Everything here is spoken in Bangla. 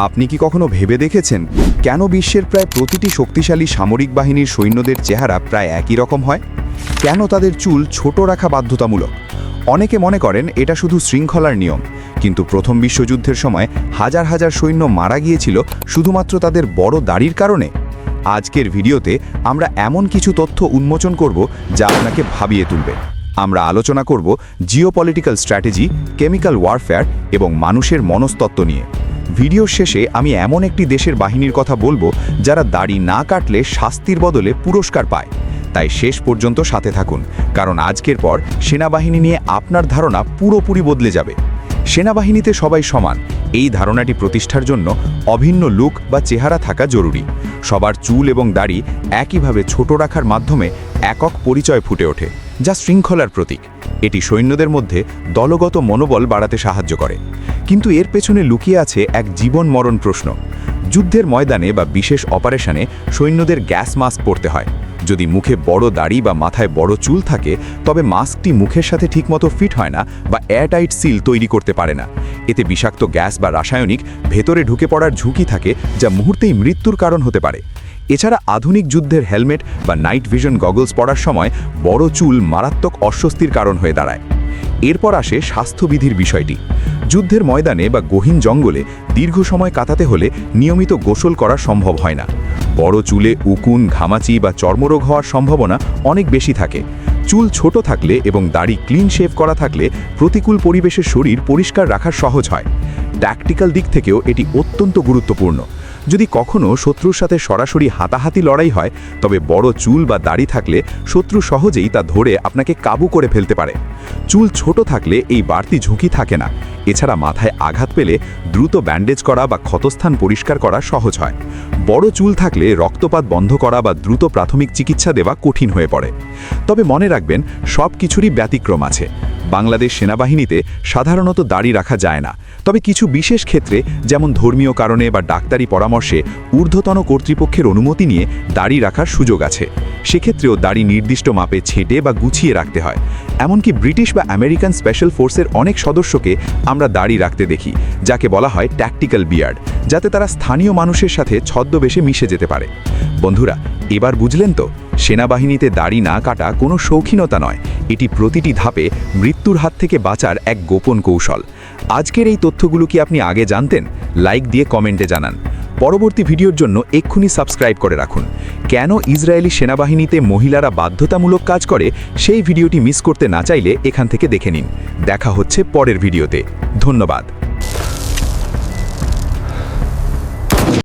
আপনি কি কখনো ভেবে দেখেছেন কেন বিশ্বের প্রায় প্রতিটি শক্তিশালী সামরিক বাহিনীর সৈন্যদের চেহারা প্রায় একই রকম হয়? কেন তাদের চুল ছোট রাখা বাধ্যতামূলক? অনেকে মনে করেন এটা শুধু শৃঙ্খলার নিয়ম, কিন্তু প্রথম বিশ্বযুদ্ধের সময় হাজার হাজার সৈন্য মারা গিয়েছিল শুধুমাত্র তাদের বড় দাড়ির কারণে। আজকের ভিডিওতে আমরা এমন কিছু তথ্য উন্মোচন করব যা আপনাকে ভাবিয়ে তুলবে। আমরা আলোচনা করব জিওপলিটিক্যাল স্ট্র্যাটেজি, কেমিক্যাল ওয়ারফেয়ার এবং মানুষের মনস্তত্ত্ব নিয়ে। ভিডিওর শেষে আমি এমন একটি দেশের বাহিনীর কথা বলবো যারা দাড়ি না কাটলে শাস্তির বদলে পুরস্কার পায়। তাই শেষ পর্যন্ত সাথে থাকুন, কারণ আজকের পর সেনাবাহিনী নিয়ে আপনার ধারণা পুরোপুরি বদলে যাবে। সেনাবাহিনীতে সবাই সমান, এই ধারণাটি প্রতিষ্ঠার জন্য অভিন্ন লুক বা চেহারা থাকা জরুরি। সবার চুল এবং দাড়ি একইভাবে ছোট রাখার মাধ্যমে একক পরিচয় ফুটে ওঠে, যা শৃঙ্খলার প্রতীক। এটি সৈন্যদের মধ্যে দলগত মনোবল বাড়াতে সাহায্য করে। কিন্তু এর পেছনে লুকিয়ে আছে এক জীবন মরণ প্রশ্ন। যুদ্ধের ময়দানে বা বিশেষ অপারেশনে সৈন্যদের গ্যাস মাস্ক পরতে হয়। যদি মুখে বড় দাড়ি বা মাথায় বড় চুল থাকে, তবে মাস্কটি মুখের সাথে ঠিকমতো ফিট হয় না বা এয়ারটাইট সিল তৈরি করতে পারে না। এতে বিষাক্ত গ্যাস বা রাসায়নিক ভেতরে ঢুকে পড়ার ঝুঁকি থাকে, যা মুহূর্তেই মৃত্যুর কারণ হতে পারে। এছাড়া আধুনিক যুদ্ধের হেলমেট বা নাইট ভিশন গগলস পরার সময় বড় চুল মারাত্মক অস্বস্তির কারণ হয়ে দাঁড়ায়। এরপর আসে স্বাস্থ্যবিধির বিষয়টি। যুদ্ধের ময়দানে বা গহীন জঙ্গলে দীর্ঘ সময় কাটাতে হলে নিয়মিত গোসল করা সম্ভব হয় না। বড় চুলে উকুন, ঘামাচি বা চর্মরোগ হওয়ার সম্ভাবনা অনেক বেশি থাকে। চুল ছোট থাকলে এবং দাড়ি ক্লিন শেভ করা থাকলে প্রতিকূল পরিবেশে শরীর পরিষ্কার রাখা সহজ হয়। ট্যাকটিক্যাল দিক থেকেও এটি অত্যন্ত গুরুত্বপূর্ণ। যদি কখনও শত্রুর সাথে সরাসরি হাতাহাতি লড়াই হয়, তবে বড় চুল বা দাড়ি থাকলে শত্রু সহজেই তা ধরে আপনাকে কাবু করে ফেলতে পারে। চুল ছোট থাকলে এই বাড়তি ঝুঁকি থাকে না। এছাড়া মাথায় আঘাত পেলে দ্রুত ব্যান্ডেজ করা বা ক্ষতস্থান পরিষ্কার করা সহজ হয়। বড় চুল থাকলে রক্তপাত বন্ধ করা বা দ্রুত প্রাথমিক চিকিৎসা দেওয়া কঠিন হয়ে পড়ে। তবে মনে রাখবেন, সব কিছুরই ব্যতিক্রম আছে। বাংলাদেশ সেনাবাহিনীতে সাধারণত দাড়ি রাখা যায় না, তবে কিছু বিশেষ ক্ষেত্রে, যেমন ধর্মীয় কারণে বা ডাক্তারি পরামর্শে ঊর্ধ্বতন কর্তৃপক্ষের অনুমতি নিয়ে দাড়ি রাখার সুযোগ আছে। সেক্ষেত্রেও দাড়ি নির্দিষ্ট মাপে ছেঁটে বা গুছিয়ে রাখতে হয়। এমনকি ব্রিটিশ বা আমেরিকান স্পেশাল ফোর্সের অনেক সদস্যকে আমরা দাড়ি রাখতে দেখি, যাকে বলা হয় ট্যাকটিক্যাল বিয়ার্ড, যাতে তারা স্থানীয় মানুষের সাথে ছদ্মবেশে মিশে যেতে পারে। বন্ধুরা, এবার বুঝলেন তো, সেনাবাহিনীতে দাড়ি না কাটা কোনো শৌখিনতা নয়, এটি প্রতিটি ধাপে মৃত্যুর হাত থেকে বাঁচার এক গোপন কৌশল। আজকের এই তথ্যগুলো কি আপনি আগে জানতেন? লাইক দিয়ে কমেন্টে জানান। পরবর্তী ভিডিওর জন্য এক্ষুনি সাবস্ক্রাইব করে রাখুন। কেন ইসরায়েলি সেনাবাহিনীতে মহিলারা বাধ্যতামূলক কাজ করে, সেই ভিডিওটি মিস করতে না চাইলে এখান থেকে দেখে নিন। দেখা হচ্ছে পরের ভিডিওতে। ধন্যবাদ।